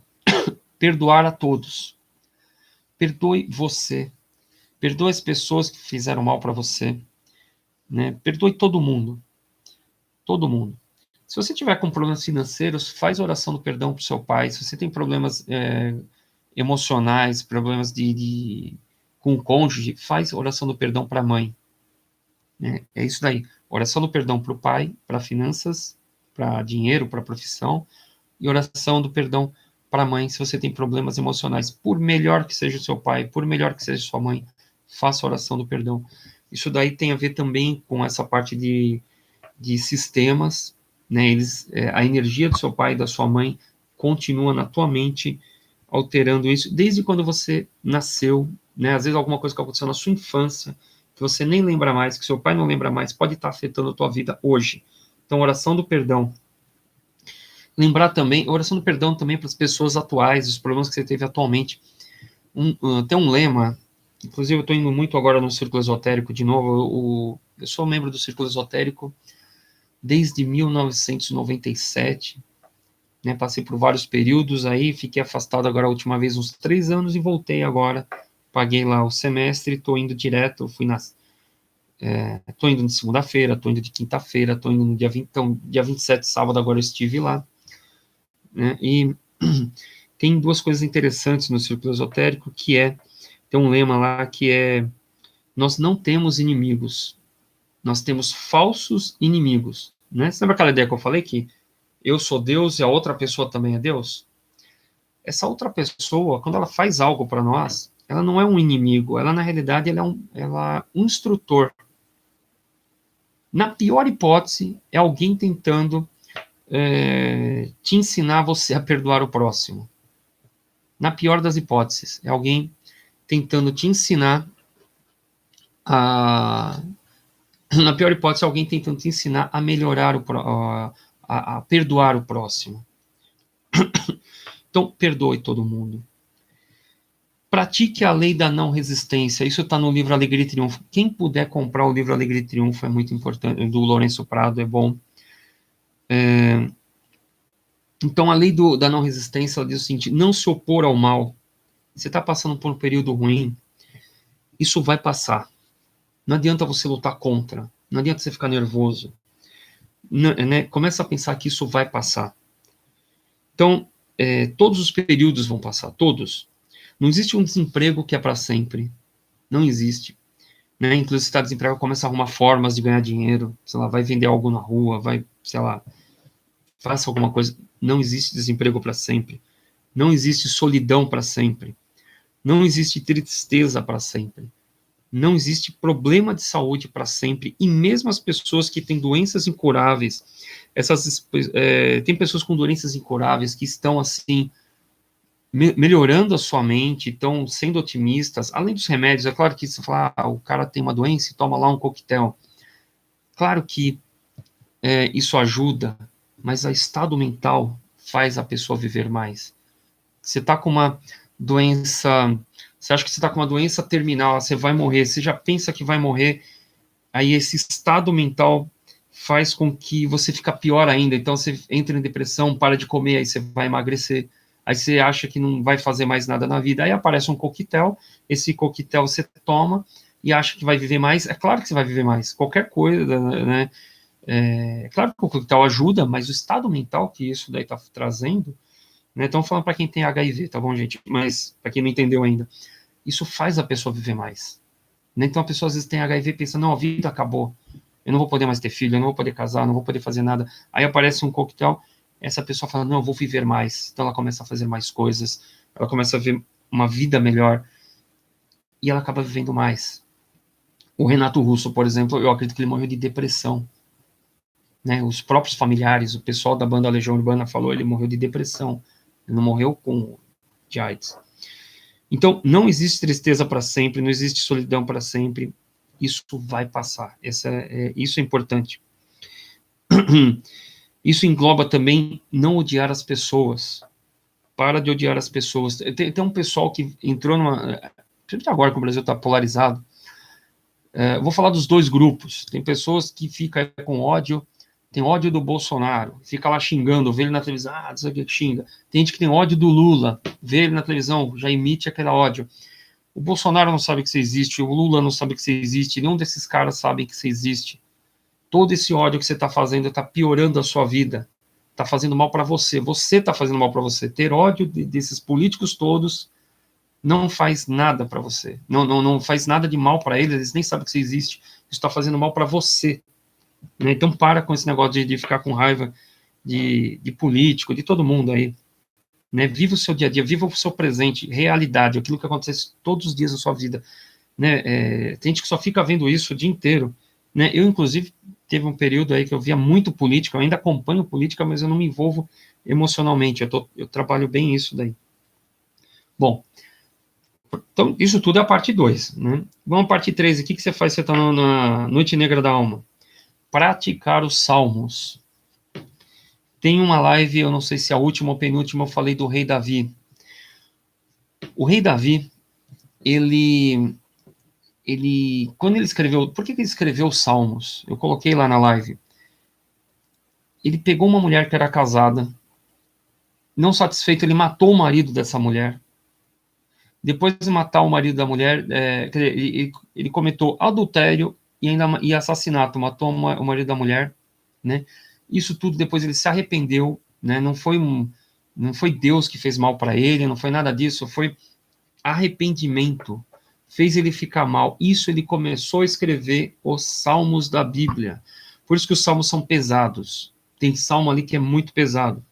perdoar a todos. Perdoe você. Perdoe as pessoas que fizeram mal para você. Né? Perdoe todo mundo. Todo mundo. Se você tiver com problemas financeiros, faz oração do perdão para o seu pai. Se você tem problemas emocionais, problemas com o cônjuge, faz oração do perdão para a mãe. Né? É isso daí. Oração do perdão para o pai, para finanças, para dinheiro, para profissão, e oração do perdão para a mãe, se você tem problemas emocionais. Por melhor que seja o seu pai, por melhor que seja sua mãe, faça oração do perdão. Isso daí tem a ver também com essa parte de sistemas, né? A energia do seu pai e da sua mãe continua na tua mente, alterando isso, desde quando você nasceu, né? Às vezes alguma coisa que aconteceu na sua infância, que você nem lembra mais, que seu pai não lembra mais, pode estar afetando a tua vida hoje. Então, oração do perdão. Lembrar também, oração do perdão também para as pessoas atuais, os problemas que você teve atualmente. Tem um lema, inclusive eu estou indo muito agora no Círculo Esotérico de novo, eu sou membro do Círculo Esotérico desde 1997, né, passei por vários períodos aí, fiquei afastado agora a última vez uns 3 anos e voltei agora, paguei lá o semestre, estou indo direto, estou indo de segunda-feira, estou indo de quinta-feira, estou indo no dia 20, então, dia 27, sábado, agora eu estive lá, né, e tem 2 coisas interessantes no Círculo Esotérico, tem um lema lá que é, nós não temos inimigos, nós temos falsos inimigos, né? Você lembra aquela ideia que eu falei que eu sou Deus e a outra pessoa também é Deus? Essa outra pessoa, quando ela faz algo para nós, ela não é um inimigo, ela na realidade ela é um instrutor. Na pior hipótese, é alguém tentando te ensinar você a perdoar o próximo. Na pior das hipóteses, é alguém tentando te ensinar na pior hipótese, alguém tentando te ensinar a melhorar a perdoar o próximo. Então, perdoe todo mundo. Pratique a lei da não resistência. Isso está no livro Alegria e Triunfo. Quem puder comprar o livro Alegria e Triunfo é muito importante. Do Lourenço Prado é bom. Então, a lei da não resistência, ela diz o seguinte: não se opor ao mal. Você está passando por um período ruim, isso vai passar. Não adianta você lutar contra. Não adianta você ficar nervoso. Não, né? Começa a pensar que isso vai passar. Então, todos os períodos vão passar, todos. Não existe um desemprego que é para sempre. Não existe. Né? Inclusive, se está desempregado, começa a arrumar formas de ganhar dinheiro. Sei lá, vai vender algo na rua, vai, sei lá, faça alguma coisa. Não existe desemprego para sempre. Não existe solidão para sempre. Não existe tristeza para sempre. Não existe problema de saúde para sempre. E mesmo as pessoas que têm doenças incuráveis, tem pessoas com doenças incuráveis que estão assim, melhorando a sua mente, estão sendo otimistas, além dos remédios. É claro que você fala, o cara tem uma doença e toma lá um coquetel. Claro que isso ajuda, mas o estado mental faz a pessoa viver mais. Você está com uma doença, você acha que você está com uma doença terminal, você vai morrer, você já pensa que vai morrer, aí esse estado mental faz com que você fica pior ainda, então você entra em depressão, para de comer, aí você vai emagrecer, aí você acha que não vai fazer mais nada na vida, aí aparece um coquetel, esse coquetel você toma e acha que vai viver mais, é claro que você vai viver mais, qualquer coisa, né, claro que o coquetel ajuda, mas o estado mental que isso daí está trazendo, né, estamos falando para quem tem HIV, tá bom, gente, mas para quem não entendeu ainda, isso faz a pessoa viver mais, né? Então a pessoa às vezes tem HIV pensando, não, a vida acabou, eu não vou poder mais ter filho, eu não vou poder casar, não vou poder fazer nada. Aí aparece um coquetel, essa pessoa fala, não, eu vou viver mais. Então ela começa a fazer mais coisas, ela começa a ver uma vida melhor, e ela acaba vivendo mais. O Renato Russo, por exemplo, eu acredito que ele morreu de depressão, né? Os próprios familiares, o pessoal da banda Legião Urbana falou, ele morreu de depressão, ele não morreu de AIDS. Então, não existe tristeza para sempre, não existe solidão para sempre, isso vai passar, isso é importante. Isso engloba também não odiar as pessoas. Para de odiar as pessoas. Tem um pessoal que entrou numa. Principalmente agora que o Brasil está polarizado. Vou falar dos dois grupos. Tem pessoas que ficam com ódio. Tem ódio do Bolsonaro, fica lá xingando, vê ele na televisão, não sei o que xinga. Tem gente que tem ódio do Lula, vê ele na televisão, já emite aquele ódio. O Bolsonaro não sabe que você existe, o Lula não sabe que você existe, nenhum desses caras sabe que você existe. Todo esse ódio que você está fazendo está piorando a sua vida, está fazendo mal para você está fazendo mal para você. Ter ódio desses políticos todos não faz nada para você, não faz nada de mal para eles, eles nem sabem que você existe, isso está fazendo mal para você. Né? Então para com esse negócio de ficar com raiva de político, de todo mundo aí. Né? Viva o seu dia a dia, viva o seu presente, realidade, aquilo que acontece todos os dias na sua vida. Né? Tem gente que só fica vendo isso o dia inteiro. Né? Eu, inclusive, teve um período aí que eu via muito política, eu ainda acompanho política, mas eu não me envolvo emocionalmente, eu trabalho bem isso daí. Bom, então isso tudo é a parte 2, né? Vamos à parte 3, o que você faz se você está na Noite Negra da Alma? Praticar os salmos. Tem uma live, eu não sei se é a última ou penúltima, eu falei do rei Davi. O rei Davi, quando ele escreveu, por que ele escreveu os salmos? Eu coloquei lá na live. Ele pegou uma mulher que era casada, não satisfeito, ele matou o marido dessa mulher. Depois de matar o marido da mulher, ele cometeu adultério e assassinato, matou o marido da mulher, né? Isso tudo depois ele se arrependeu, né? Não foi Deus que fez mal para ele, não foi nada disso, foi arrependimento, fez ele ficar mal. Isso ele começou a escrever os salmos da Bíblia. Por isso que os salmos são pesados. Tem salmo ali que é muito pesado.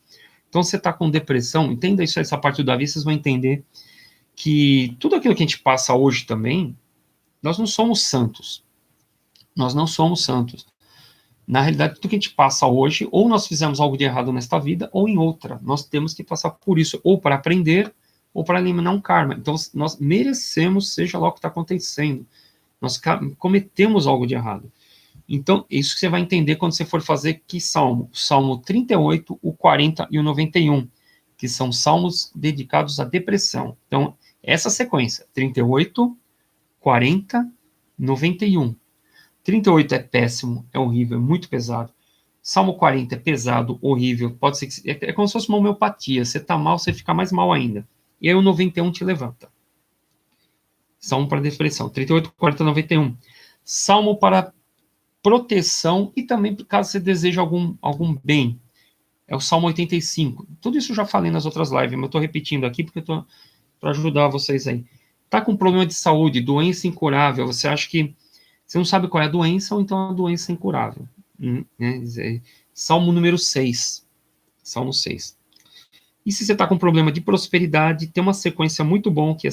Então, você está com depressão, entenda isso, essa parte do Davi, vocês vão entender que tudo aquilo que a gente passa hoje também, nós não somos santos. Nós não somos santos. Na realidade, tudo que a gente passa hoje, ou nós fizemos algo de errado nesta vida, ou em outra. Nós temos que passar por isso, ou para aprender, ou para eliminar um karma. Então, nós merecemos, seja lá o que está acontecendo. Nós cometemos algo de errado. Então, isso que você vai entender quando você for fazer que salmo? O Salmo 38, o 40 e o 91, que são salmos dedicados à depressão. Então, essa sequência, 38, 40, 91. 38 é péssimo, é horrível, é muito pesado. Salmo 40 é pesado, horrível, pode ser que é como se fosse uma homeopatia. Você tá mal, você fica mais mal ainda. E aí o 91 te levanta. Salmo para depressão, 38, 40, 91. Salmo para proteção e também caso você deseje algum bem. É o Salmo 85. Tudo isso eu já falei nas outras lives, mas eu estou repetindo aqui porque eu tô para ajudar vocês aí. Tá com problema de saúde, doença incurável, você acha que você não sabe qual é a doença ou então é uma doença incurável. Né? Salmo número 6. Salmo 6. E se você está com problema de prosperidade, tem uma sequência muito bom, que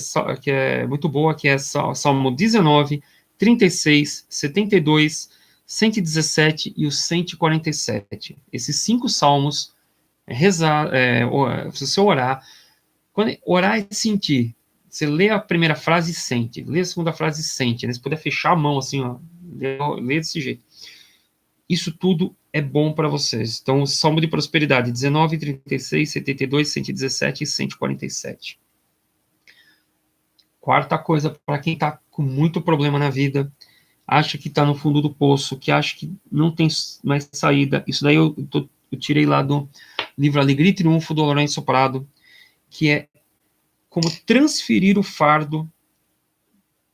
é muito boa, que é Salmo 19, 36, 72, 117 e o 147. Esses 5 salmos, se você orar, orar é sentir. Você lê a primeira frase e sente, lê a segunda frase e sente, né? Você puder fechar a mão assim, ó, lê desse jeito. isso tudo é bom para vocês. Então, o Salmo de Prosperidade, 19, 36, 72, 117 e 147. Quarta coisa, para quem está com muito problema na vida, acha que está no fundo do poço, que acha que não tem mais saída, isso daí eu tirei lá do livro Alegria e Triunfo, do Lourenço Prado, que é como transferir o fardo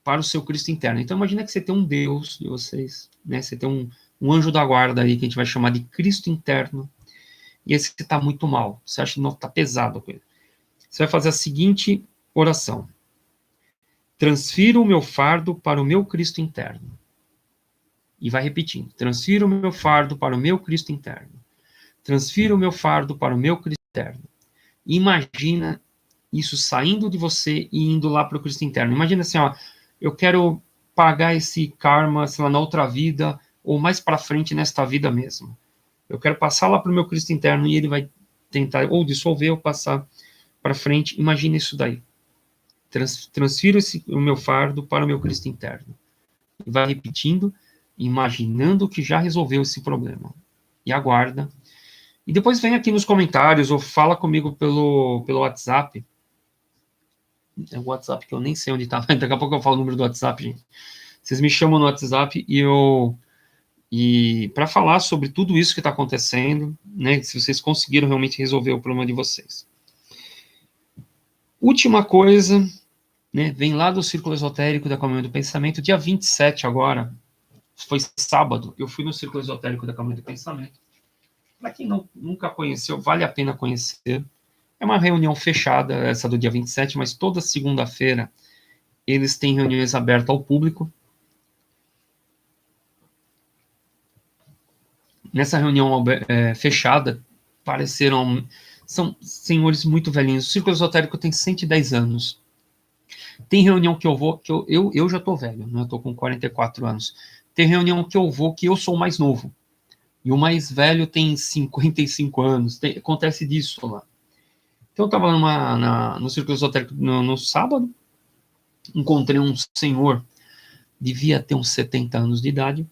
para o seu Cristo interno. Então, imagina que você tem um Deus de vocês, né? Você tem um anjo da guarda aí, que a gente vai chamar de Cristo interno, e esse que está muito mal. Você acha que não está pesado com ele. Você vai fazer a seguinte oração: transfiro o meu fardo para o meu Cristo interno. E vai repetindo: transfiro o meu fardo para o meu Cristo interno. Transfiro o meu fardo para o meu Cristo interno. E imagina isso saindo de você e indo lá para o Cristo interno. Imagina assim, ó, eu quero pagar esse karma, sei lá, na outra vida, ou mais para frente nesta vida mesmo. Eu quero passar lá para o meu Cristo interno e ele vai tentar ou dissolver ou passar para frente. Imagina isso daí. Transfiro o meu fardo para o meu Cristo interno. E vai repetindo, imaginando que já resolveu esse problema. E aguarda. E depois vem aqui nos comentários ou fala comigo pelo WhatsApp. É o WhatsApp que eu nem sei onde tá. Daqui a pouco eu falo o número do WhatsApp, gente. Vocês me chamam no WhatsApp e para falar sobre tudo isso que está acontecendo, né? Se vocês conseguiram realmente resolver o problema de vocês. Última coisa, né? Vem lá do Círculo Esotérico da Caminho do Pensamento, dia 27 agora, foi sábado, eu fui no Círculo Esotérico da Caminho do Pensamento. Para quem nunca conheceu, vale a pena conhecer. É uma reunião fechada, essa do dia 27, mas toda segunda-feira eles têm reuniões abertas ao público. Nessa reunião fechada, são senhores muito velhinhos. O Círculo Esotérico tem 110 anos. Tem reunião que eu vou, que eu já tô velho, né? Eu tô com 44 anos. Tem reunião que eu vou que eu sou o mais novo. E o mais velho tem 55 anos. Acontece disso lá. Então eu estava no Círculo Esotérico no sábado, encontrei um senhor, devia ter uns 70 anos de idade,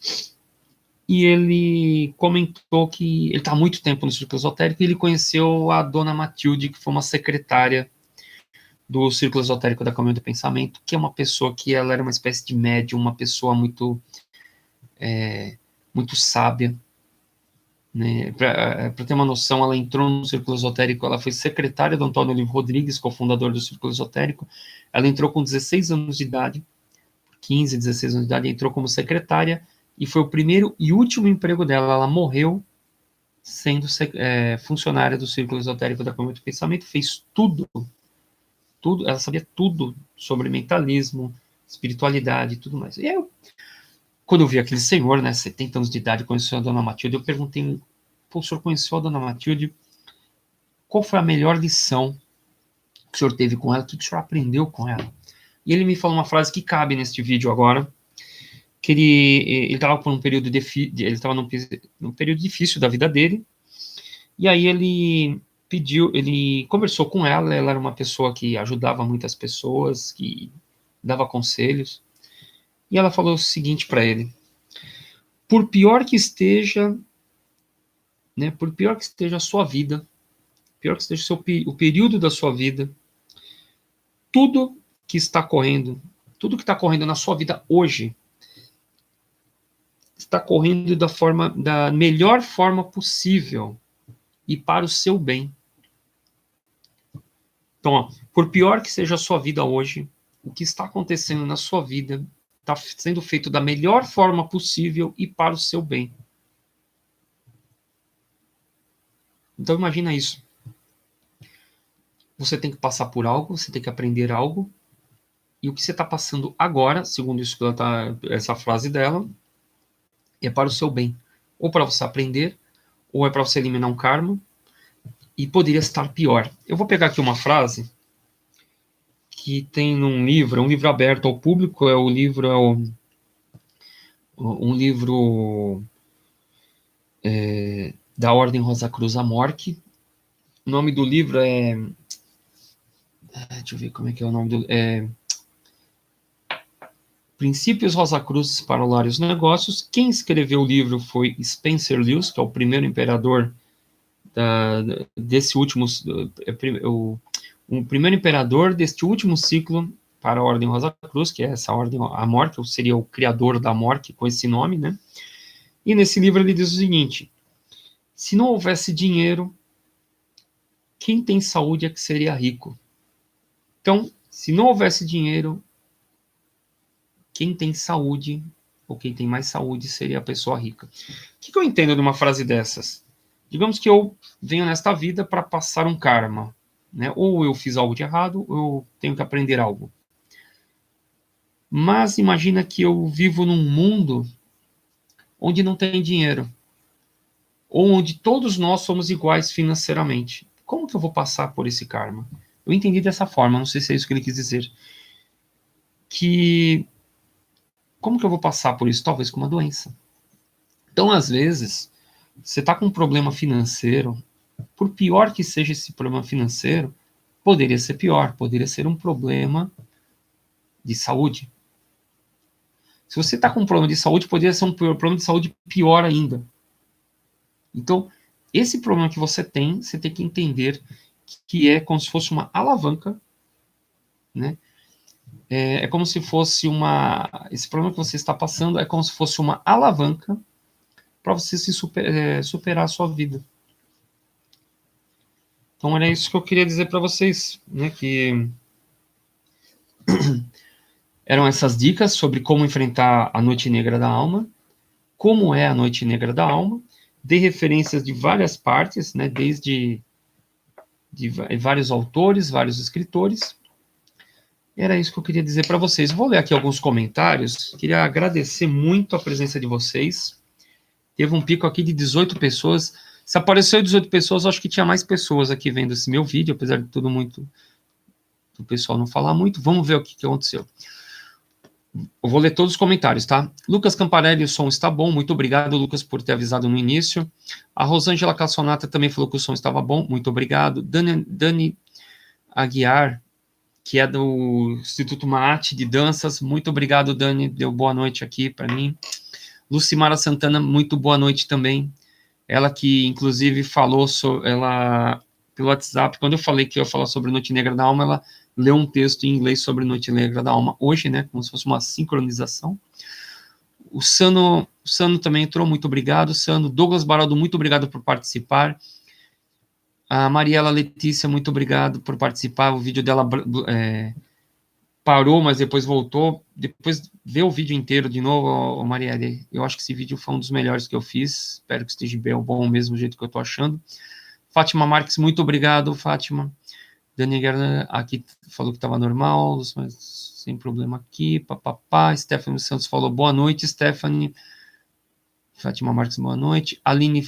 e ele comentou que ele está há muito tempo no Círculo Esotérico e ele conheceu a dona Matilde, que foi uma secretária do Círculo Esotérico da Caminho do Pensamento, que é uma pessoa que ela era uma espécie de médium, uma pessoa muito, muito sábia. Né? Para ter uma noção, ela entrou no Círculo Esotérico, ela foi secretária do Antônio Olivo Rodrigues, cofundador do Círculo Esotérico. Ela entrou com 16 anos de idade, 15, 16 anos de idade, entrou como secretária, e foi o primeiro e último emprego dela. Ela morreu sendo funcionária do Círculo Esotérico da Caminho do Pensamento, fez tudo, ela sabia tudo sobre mentalismo, espiritualidade e tudo mais. E eu, quando eu vi aquele senhor, né, 70 anos de idade, conheceu a dona Matilde, eu perguntei: pô, o senhor conheceu a dona Matilde? Qual foi a melhor lição que o senhor teve com ela? O que o senhor aprendeu com ela? E ele me falou uma frase que cabe neste vídeo agora, que ele estava por um período ele estava num período difícil da vida dele, e aí ele conversou com ela. Ela era uma pessoa que ajudava muitas pessoas, que dava conselhos, e ela falou o seguinte para ele: por pior que esteja, né, por pior que esteja a sua vida, pior que esteja o período da sua vida, tudo que está correndo, tudo que está correndo na sua vida hoje, está correndo da melhor forma possível e para o seu bem. Então, ó, por pior que seja a sua vida hoje, o que está acontecendo na sua vida está sendo feito da melhor forma possível e para o seu bem. Então, imagina isso. Você tem que passar por algo, você tem que aprender algo, e o que você está passando agora, segundo isso que essa frase dela, é para o seu bem. Ou para você aprender, ou é para você eliminar um karma, e poderia estar pior. Eu vou pegar aqui uma frase que tem num livro, é um livro aberto ao público, um livro da Ordem Rosa Cruz Amorque. O nome do livro deixa eu ver como é que é o nome do... Princípios Rosacruzes para o Lar e os Negócios. Quem escreveu o livro foi Spencer Lewis, que é o primeiro imperador desse último, o primeiro imperador deste último ciclo para a Ordem Rosacruz, que é essa ordem, a Amor, que seria o criador da Amor, com esse nome, né? E nesse livro ele diz o seguinte: se não houvesse dinheiro, quem tem saúde é que seria rico. Então, se não houvesse dinheiro, quem tem saúde, ou quem tem mais saúde, seria a pessoa rica. O que eu entendo de uma frase dessas? Digamos que eu venho nesta vida para passar um karma, né? Ou eu fiz algo de errado, ou eu tenho que aprender algo. Mas imagina que eu vivo num mundo onde não tem dinheiro, ou onde todos nós somos iguais financeiramente. Como que eu vou passar por esse karma? Eu entendi dessa forma, não sei se é isso que ele quis dizer. Como que eu vou passar por isso? Talvez com uma doença. Então, às vezes, você está com um problema financeiro, por pior que seja esse problema financeiro, poderia ser pior, poderia ser um problema de saúde. Se você está com um problema de saúde, poderia ser um problema de saúde pior ainda. Então, esse problema que você tem que entender que é como se fosse uma alavanca, né? É como se fosse esse problema que você está passando é como se fosse uma alavanca para você superar a sua vida. Então, era isso que eu queria dizer para vocês, né? Que eram essas dicas sobre como enfrentar a Noite Negra da Alma, como é a Noite Negra da Alma, dei referências de várias partes, né? Desde de vários autores, vários escritores. Era isso que eu queria dizer para vocês. Vou ler aqui alguns comentários. Queria agradecer muito a presença de vocês. Teve um pico aqui de 18 pessoas. Se apareceu 18 pessoas, eu acho que tinha mais pessoas aqui vendo esse meu vídeo, apesar de tudo muito, do pessoal não falar muito. Vamos ver o que aconteceu. Eu vou ler todos os comentários, tá? Lucas Camparelli, o som está bom. Muito obrigado, Lucas, por ter avisado no início. A Rosângela Cassonata também falou que o som estava bom. Muito obrigado. Dani Aguiar, que é do Instituto Maat de Danças. Muito obrigado, Dani. Deu boa noite aqui para mim. Lucimara Santana, muito boa noite também. Ela que, inclusive, falou pelo WhatsApp, quando eu falei que eu ia falar sobre Noite Negra da Alma, ela leu um texto em inglês sobre Noite Negra da Alma hoje, né, como se fosse uma sincronização. O Sano também entrou, muito obrigado, Sano. Douglas Baraldo, muito obrigado por participar. A Mariela Letícia, muito obrigado por participar. O vídeo dela parou, mas depois voltou. Depois vê o vídeo inteiro de novo, Mariela. Eu acho que esse vídeo foi um dos melhores que eu fiz. Espero que esteja bem, bom, mesmo jeito que eu tô achando. Fátima Marques, muito obrigado, Fátima. Dani Guerra aqui falou que estava normal, mas sem problema aqui. Papapá. Stephanie Santos falou boa noite, Stephanie. Fátima Marques, boa noite. Aline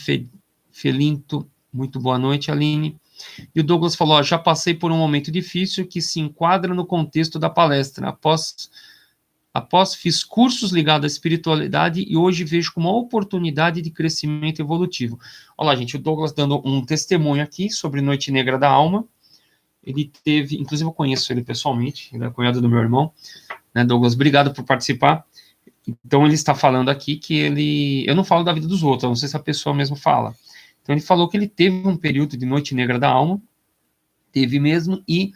Felinto, muito boa noite, Aline. E o Douglas falou, já passei por um momento difícil que se enquadra no contexto da palestra. Após fiz cursos ligados à espiritualidade e hoje vejo como uma oportunidade de crescimento evolutivo. Olha lá, gente, o Douglas dando um testemunho aqui sobre Noite Negra da Alma. Ele teve, inclusive eu conheço ele pessoalmente, ele é cunhado do meu irmão, né, Douglas, obrigado por participar. Então ele está falando aqui que eu não falo da vida dos outros, eu não sei se a pessoa mesmo fala. Então ele falou que ele teve um período de Noite Negra da Alma, teve mesmo, e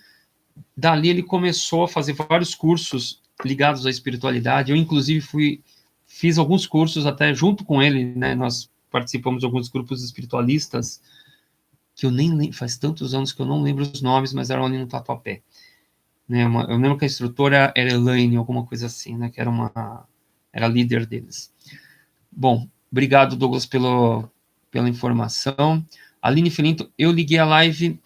dali ele começou a fazer vários cursos ligados à espiritualidade. Eu inclusive fiz alguns cursos até junto com ele, né, nós participamos de alguns grupos espiritualistas, que eu nem lembro, faz tantos anos que eu não lembro os nomes, mas eram ali no Tatuapé. Né, eu lembro que a instrutora era Elaine, alguma coisa assim, né, que era líder deles. Bom, obrigado, Douglas, pela informação. Aline Felinto, eu liguei a live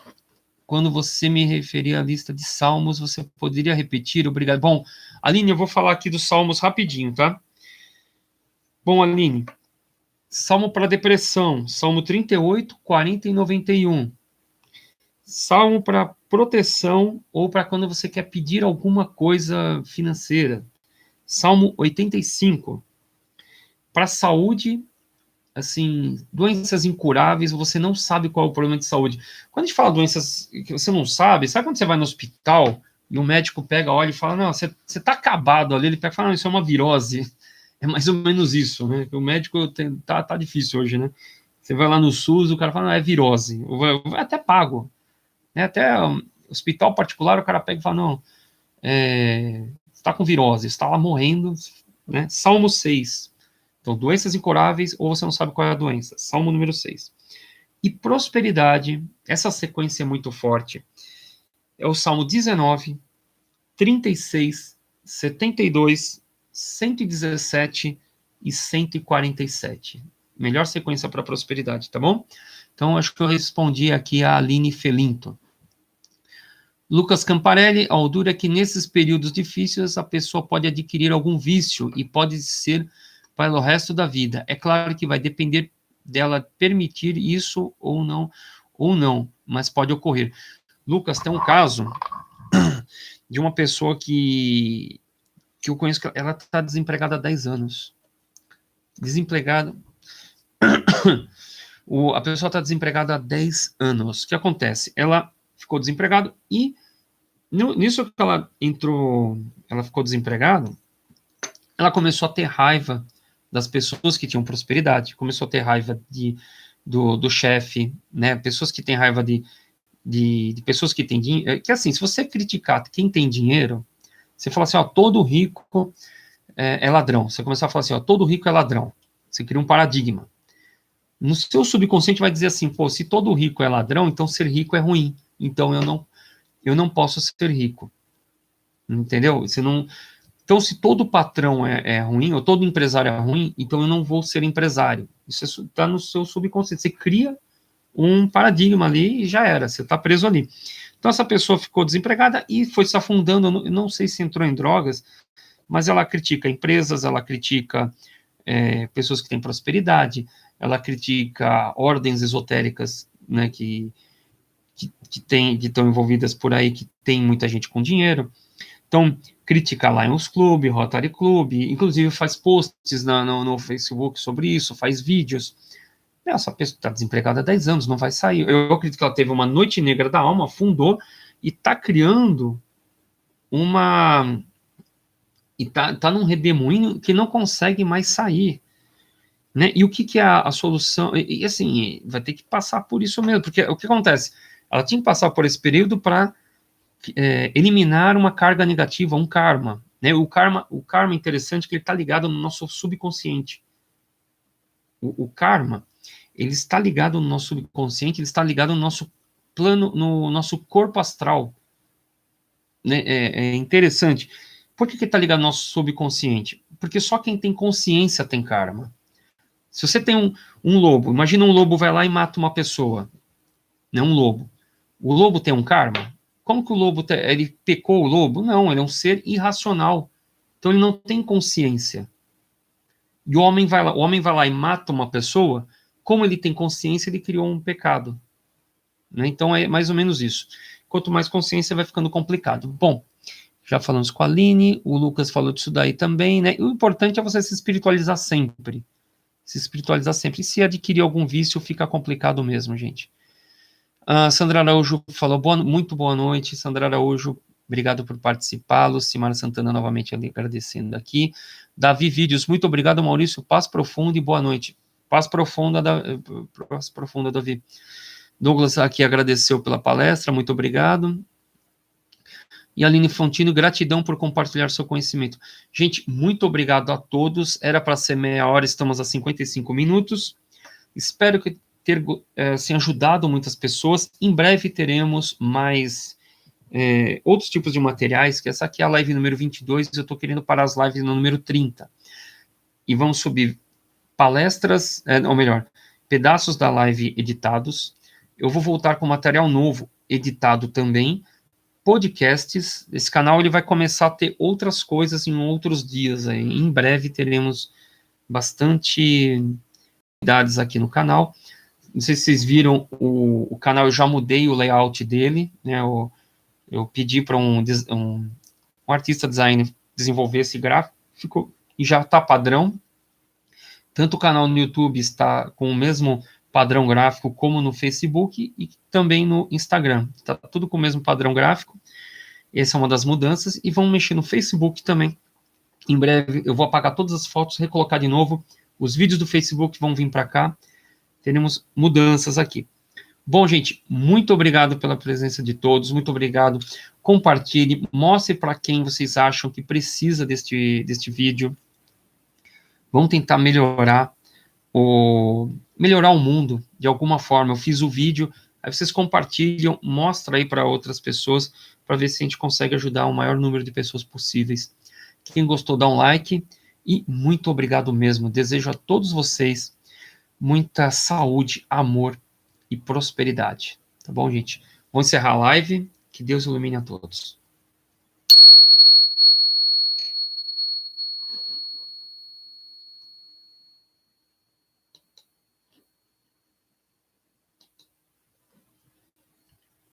quando você me referia à lista de salmos, você poderia repetir? Obrigado. Bom, Aline, eu vou falar aqui dos salmos rapidinho, tá? Bom, Aline, salmo para depressão, salmo 38, 40 e 91. Salmo para proteção ou para quando você quer pedir alguma coisa financeira. Salmo 85. Para saúde, assim, doenças incuráveis, você não sabe qual é o problema de saúde. Quando a gente fala doenças que você não sabe quando você vai no hospital e o médico pega, olha e fala, não, você tá acabado ali, ele pega e fala, não, isso é uma virose. É mais ou menos isso, né? O médico tá difícil hoje, né? Você vai lá no SUS, o cara fala, não, é virose. Vai até pago. Né? Até hospital particular, o cara pega e fala, não, você está com virose, está lá morrendo, né? Salmo 6. Então, doenças incuráveis, ou você não sabe qual é a doença. Salmo número 6. E prosperidade, essa sequência é muito forte. É o Salmo 19, 36, 72, 117 e 147. Melhor sequência para prosperidade, tá bom? Então, acho que eu respondi aqui a Aline Felinto. Lucas Camparelli, a dura é que nesses períodos difíceis a pessoa pode adquirir algum vício e pode ser para o resto da vida. É claro que vai depender dela permitir isso ou não, mas pode ocorrer. Lucas, tem um caso de uma pessoa que eu conheço, que ela está desempregada há 10 anos. Desempregada. A pessoa está desempregada há 10 anos. O que acontece? Ela ficou desempregada e nisso que ela entrou, ela ficou desempregada, ela começou a ter raiva das pessoas que tinham prosperidade, começou a ter raiva do chefe, né? Pessoas que têm raiva de pessoas que têm dinheiro. Que assim, se você criticar quem tem dinheiro, você fala assim, ó, todo rico é ladrão. Você começar a falar assim, ó, todo rico é ladrão. Você cria um paradigma. No seu subconsciente vai dizer assim, pô, se todo rico é ladrão, então ser rico é ruim. Então eu não posso ser rico. Entendeu? Você não. Então, se todo patrão é ruim, ou todo empresário é ruim, então eu não vou ser empresário. Isso está no seu subconsciente. Você cria um paradigma ali e já era. Você está preso ali. Então, essa pessoa ficou desempregada e foi se afundando. Eu não sei se entrou em drogas, mas ela critica empresas, ela critica pessoas que têm prosperidade, ela critica ordens esotéricas, né, que estão envolvidas por aí, que tem muita gente com dinheiro. Então, critica Lions Club, Rotary Club, inclusive faz posts no Facebook sobre isso, faz vídeos. Essa pessoa está desempregada há 10 anos, não vai sair. Eu acredito que ela teve uma noite negra da alma, afundou, e está criando uma... E tá num redemoinho que não consegue mais sair. Né? E o que é a solução? E assim, vai ter que passar por isso mesmo, porque o que acontece? Ela tinha que passar por esse período para eliminar uma carga negativa, um karma. Né? O karma é interessante que ele está ligado no nosso subconsciente. O karma, ele está ligado no nosso subconsciente, ele está ligado no nosso plano, no nosso corpo astral. Né? É interessante. Por que está ligado no nosso subconsciente? Porque só quem tem consciência tem karma. Se você tem um lobo, imagina um lobo vai lá e mata uma pessoa. Né? Um lobo. O lobo tem um karma? Como que o lobo, ele pecou o lobo? Não, ele é um ser irracional. Então ele não tem consciência. E o homem vai lá e mata uma pessoa, como ele tem consciência, ele criou um pecado. Né? Então é mais ou menos isso. Quanto mais consciência, vai ficando complicado. Bom, já falamos com a Aline, o Lucas falou disso daí também, né? O importante é você se espiritualizar sempre. Se espiritualizar sempre. E se adquirir algum vício, fica complicado mesmo, gente. A Sandra Araújo falou, muito boa noite, Sandra Araújo, obrigado por participar, Lucimar Santana novamente ali agradecendo aqui, Davi Vídeos, muito obrigado, Maurício, paz profunda e boa noite, paz profunda, Davi. Douglas aqui agradeceu pela palestra, muito obrigado. E Aline Fontino, gratidão por compartilhar seu conhecimento. Gente, muito obrigado a todos, era para ser meia hora, estamos a 55 minutos, espero que ter ajudado muitas pessoas. Em breve teremos mais outros tipos de materiais, que essa aqui é a live número 22, eu estou querendo parar as lives no número 30. E vamos subir palestras, ou melhor, pedaços da live editados. Eu vou voltar com material novo, editado também, podcasts. Esse canal ele vai começar a ter outras coisas em outros dias. Aí. Em breve teremos bastante novidades aqui no canal. Não sei se vocês viram o canal, eu já mudei o layout dele, né? Eu pedi para um artista designer desenvolver esse gráfico e já está padrão. Tanto o canal no YouTube está com o mesmo padrão gráfico como no Facebook e também no Instagram. Está tudo com o mesmo padrão gráfico. Essa é uma das mudanças. E vamos mexer no Facebook também. Em breve eu vou apagar todas as fotos, recolocar de novo. Os vídeos do Facebook vão vir para cá. Teremos mudanças aqui. Bom, gente, muito obrigado pela presença de todos. Muito obrigado. Compartilhe, mostre para quem vocês acham que precisa deste vídeo. Vamos tentar melhorar o mundo de alguma forma. Eu fiz o vídeo, aí vocês compartilham, mostra aí para outras pessoas, para ver se a gente consegue ajudar o maior número de pessoas possíveis. Quem gostou, dá um like, e muito obrigado mesmo. Desejo a todos vocês muita saúde, amor e prosperidade. Tá bom, gente? Vou encerrar a live. Que Deus ilumine a todos.